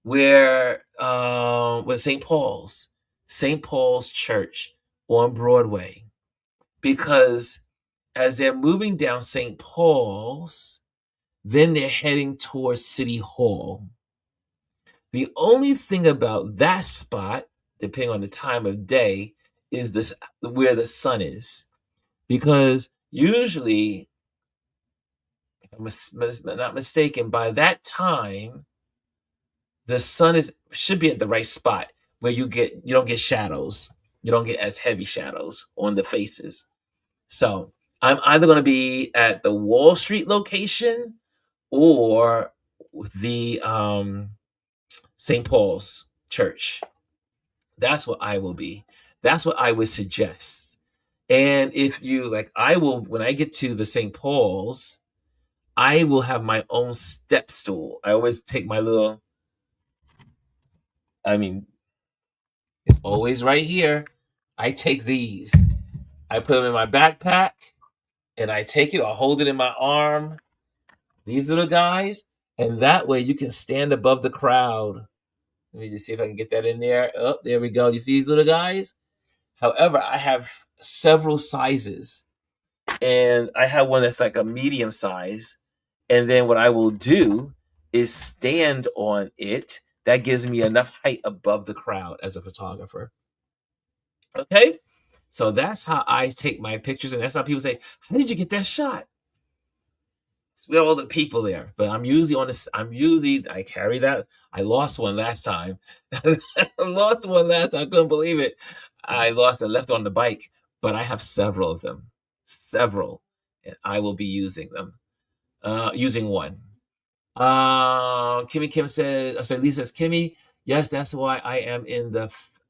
where with St. Paul's Church on Broadway, because as they're moving down St. Paul's, Then they're heading towards City Hall. The only thing about that spot, depending on the time of day, is this where the sun is. Because usually, if I'm not mistaken, by that time, the sun should be at the right spot where you don't get shadows. You don't get as heavy shadows on the faces. So I'm either going to be at the Wall Street location or the St. Paul's Church. That's what I will be. That's what I would suggest. And if you like, I will, when I get to the St. Paul's, I will have my own step stool. I always take my little, I mean, it's always right here. I take these, I put them in my backpack, and I take it, I'll hold it in my arm. These little guys, and that way you can stand above the crowd. Let me just see if I can get that in there. Oh, there we go. You see these little guys? However, I have several sizes, and I have one that's like a medium size. And then what I will do is stand on it. That gives me enough height above the crowd as a photographer. Okay? So that's how I take my pictures, and that's how people say, "How did you get that shot?" It's with all the people there. But I'm usually I carry that. I lost one last time. I lost one last time. I couldn't believe it. I lost and left on the bike, but I have several of them. Several. And I will be using them. Using one. Kimmy Kim says, sorry, Lisa says, Kimmy, yes, that's why I am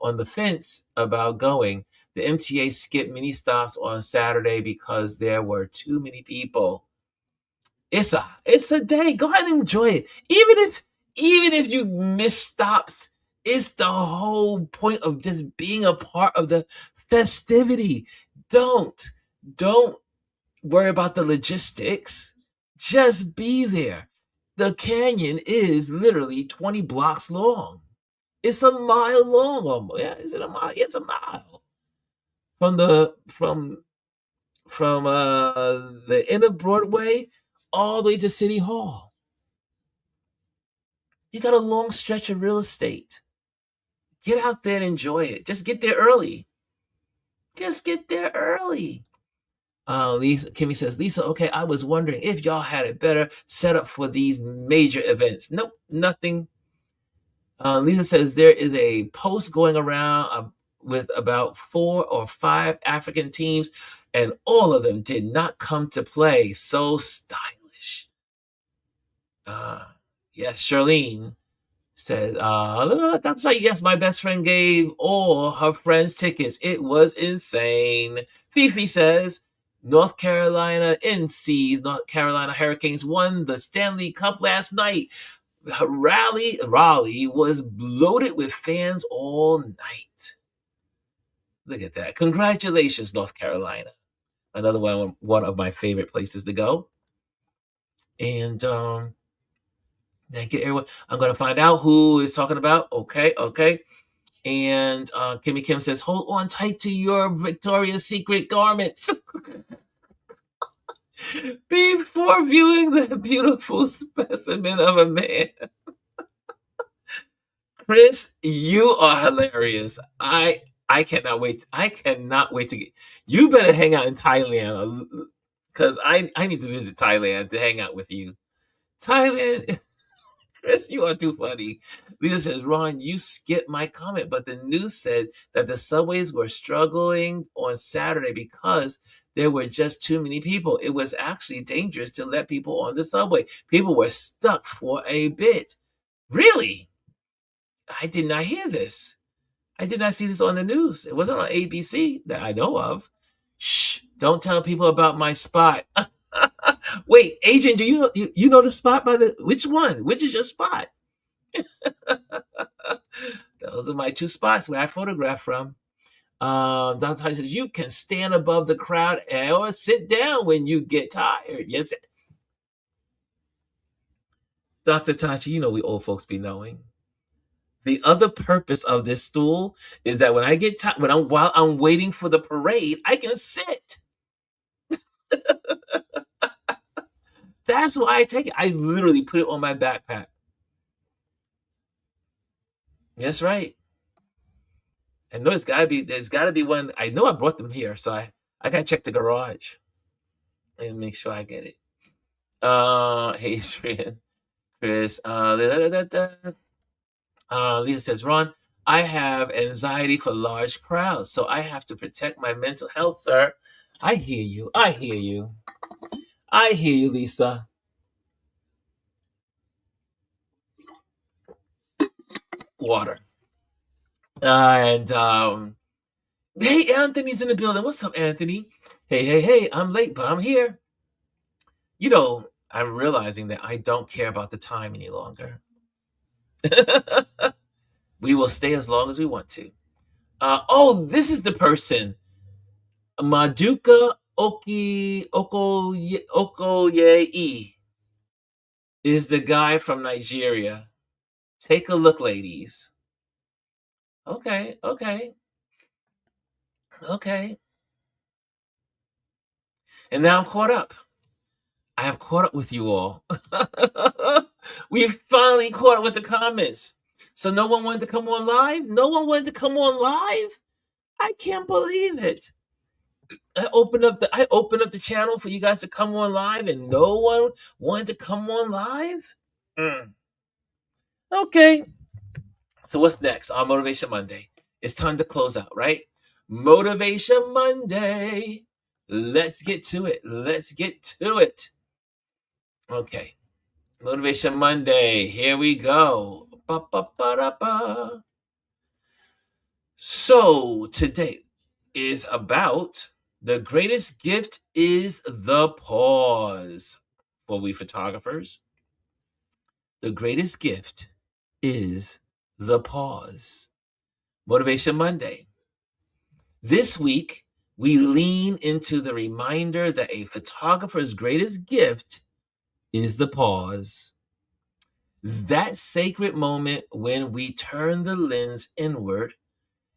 on the fence about going. The MTA skipped mini stops on Saturday because there were too many people. It's a day. Go ahead and enjoy it. Even if you miss stops, it's the whole point of just being a part of the festivity. Don't worry about the logistics. Just be there. The canyon is literally 20 blocks long. It's a mile long. Yeah, is it a mile? It's a mile. From the end of Broadway all the way to City Hall. You got a long stretch of real estate. Get out there and enjoy it. Just get there early. Just get there early. Kimmy says, Lisa, okay, I was wondering if y'all had it better set up for these major events. Nope, nothing. Lisa says there is a post going around with about 4 or 5 African teams, and all of them did not come to play. So stylish. Yes, Charlene said, that's right. Yes, my best friend gave all her friends tickets. It was insane. Fifi says, North Carolina Hurricanes won the Stanley Cup last night. Raleigh was loaded with fans all night. Look at that. Congratulations, North Carolina. Another one of my favorite places to go. And thank you, everyone. I'm going to find out who is talking about. Okay. And Kimmy Kim says, hold on tight to your Victoria's Secret garments. Before viewing the beautiful specimen of a man. Chris, you are hilarious. I cannot wait. I cannot wait to get. You better hang out in Thailand, because I need to visit Thailand to hang out with you. Thailand, Chris, you are too funny. Lisa says, Ron, you skipped my comment, but the news said that the subways were struggling on Saturday because there were just too many people. It was actually dangerous to let people on the subway. People were stuck for a bit. Really? I did not hear this. I did not see this on the news. It wasn't on ABC that I know of. Shh! Don't tell people about my spot. Wait, Adrian, do you know the spot by the which one? Which is your spot? Those are my 2 spots where I photograph from. Dr. Ty says you can stand above the crowd or sit down when you get tired. Yes, Dr. Tasha, you know we old folks be knowing. The other purpose of this stool is that when I get tired, while I'm waiting for the parade, I can sit. that's why I take it. I literally put it on my backpack. That's right. I know there's gotta be one. I know I brought them here, so I gotta check the garage and make sure I get it. Hey, Adrian, Chris, Leah says, Ron, I have anxiety for large crowds, so I have to protect my mental health, sir. I hear you. I hear you. I hear you, Lisa. Water. And hey, Anthony's in the building. What's up, Anthony? Hey, I'm late, but I'm here. You know, I'm realizing that I don't care about the time any longer. We will stay as long as we want to. This is the person. Maduka Okoye is the guy from Nigeria. Take a look, ladies. Okay. And now I'm caught up. I have caught up with you all. We've finally caught up with the comments. So no one wanted to come on live? No one wanted to come on live? I can't believe it. I opened up the channel for you guys to come on live and no one wanted to come on live? Okay. So what's next? On Motivation Monday. It's time to close out, right? Motivation Monday. Let's get to it. Okay. Motivation Monday. Here we go. Ba-ba-ba-da-ba. So today is about the greatest gift is the pause. For we photographers, the greatest gift is the pause. Motivation Monday. This week, we lean into the reminder that a photographer's greatest gift is the pause. That sacred moment when we turn the lens inward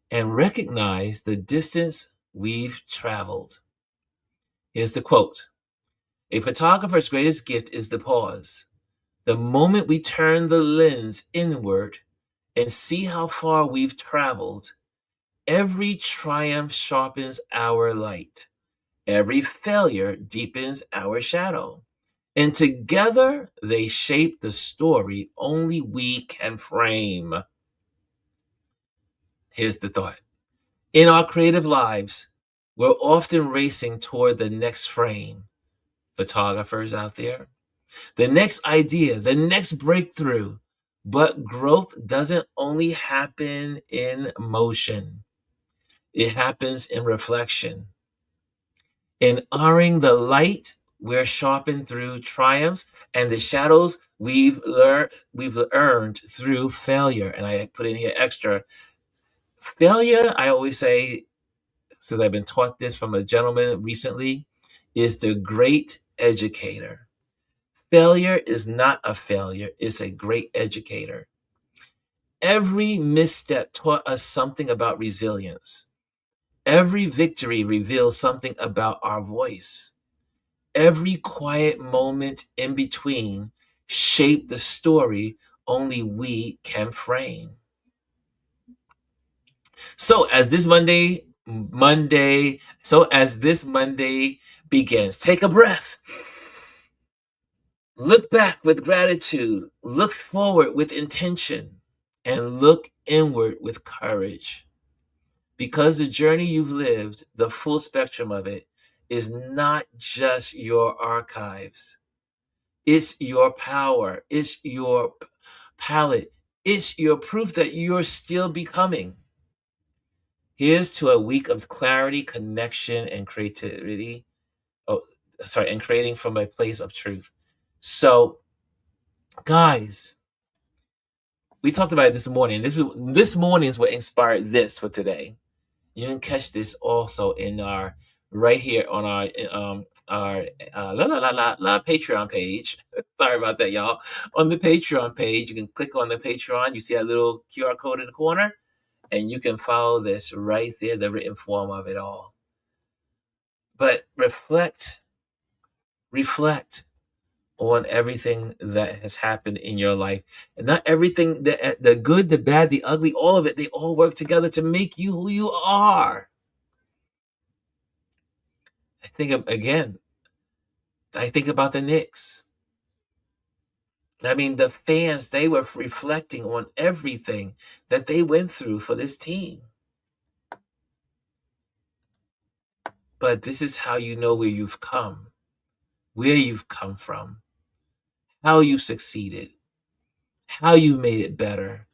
and recognize the distance we've traveled. Here's the quote. A photographer's greatest gift is the pause. The moment we turn the lens inward and see how far we've traveled, every triumph sharpens our light. Every failure deepens our shadow. And together they shape the story only we can frame. Here's the thought. In our creative lives, we're often racing toward the next frame. Photographers out there, the next idea, the next breakthrough. But growth doesn't only happen in motion. It happens in reflection. In honoring the light we're sharpened through triumphs and the shadows we've earned through failure. And I put in here extra. Failure, I always say, since I've been taught this from a gentleman recently, is the great educator. Failure is not a failure, it's a great educator. Every misstep taught us something about resilience. Every victory reveals something about our voice. Every quiet moment in between shaped the story only we can frame. So as this Monday begins, take a breath. Look back with gratitude, look forward with intention, and look inward with courage. Because the journey you've lived, the full spectrum of it, is not just your archives. It's your power. It's your palette. It's your proof that you're still becoming. Here's to a week of clarity, connection, and creativity. And creating from a place of truth. So, guys, we talked about it this morning. This morning's what inspired this for today. You can catch this also in our right here on our Patreon page. Sorry about that, y'all. On the Patreon page, you can click on the Patreon. You see that little QR code in the corner, and you can follow this right there, the written form of it all. But reflect. on everything that has happened in your life. And not everything, the good, the bad, the ugly, all of it, they all work together to make you who you are. Again, I think about the Knicks. I mean, the fans, they were reflecting on everything that they went through for this team. But this is how you know where you've come from, how you've succeeded, how you made it better,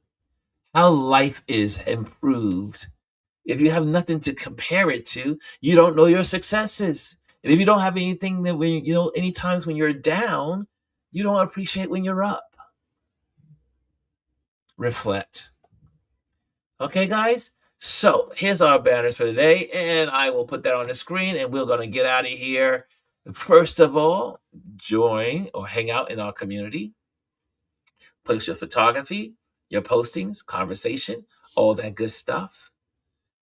how life is improved. If you have nothing to compare it to, you don't know your successes. And if you don't have anything that any times when you're down, you don't appreciate when you're up. Reflect. Okay, guys? So here's our banners for today, and I will put that on the screen, and we're going to get out of here. First of all, join or hang out in our community. Post your photography, your postings, conversation, all that good stuff.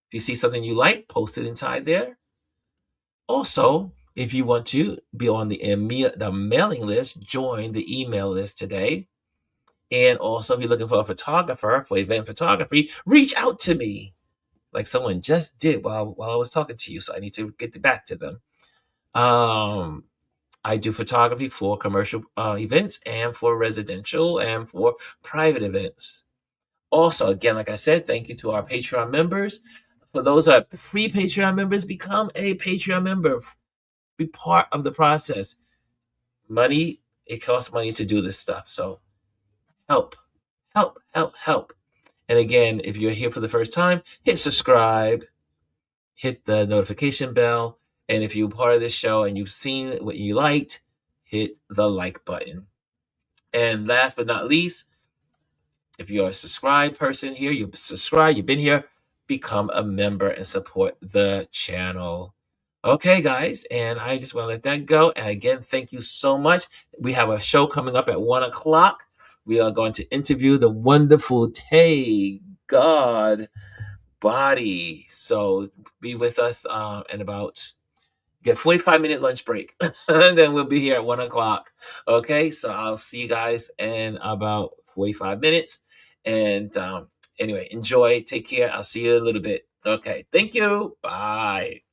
If you see something you like, post it inside there. Also, if you want to be on the mailing list, join the email list today. And also, if you're looking for a photographer for event photography, reach out to me, like someone just did while I was talking to you. So I need to get back to them. I do photography for commercial events and for residential and for private events. Also, again, like I said, thank you to our Patreon members. For those that are free Patreon members, become a Patreon member. Be part of the process. It costs money to do this stuff. So help, help, help, help. And again, if you're here for the first time, hit subscribe, hit the notification bell. And if you're part of this show and you've seen what you liked, hit the like button. And last but not least, if you're a subscribed person here, you've subscribed, you've been here, become a member and support the channel. Okay, guys, and I just want to let that go. And again, thank you so much. We have a show coming up at 1 o'clock. We are going to interview the wonderful Tay God Body. So be with us in about get 45-minute lunch break. And then we'll be here at 1 o'clock. Okay, so I'll see you guys in about 45 minutes. And anyway, enjoy. Take care. I'll see you in a little bit. Okay, thank you. Bye.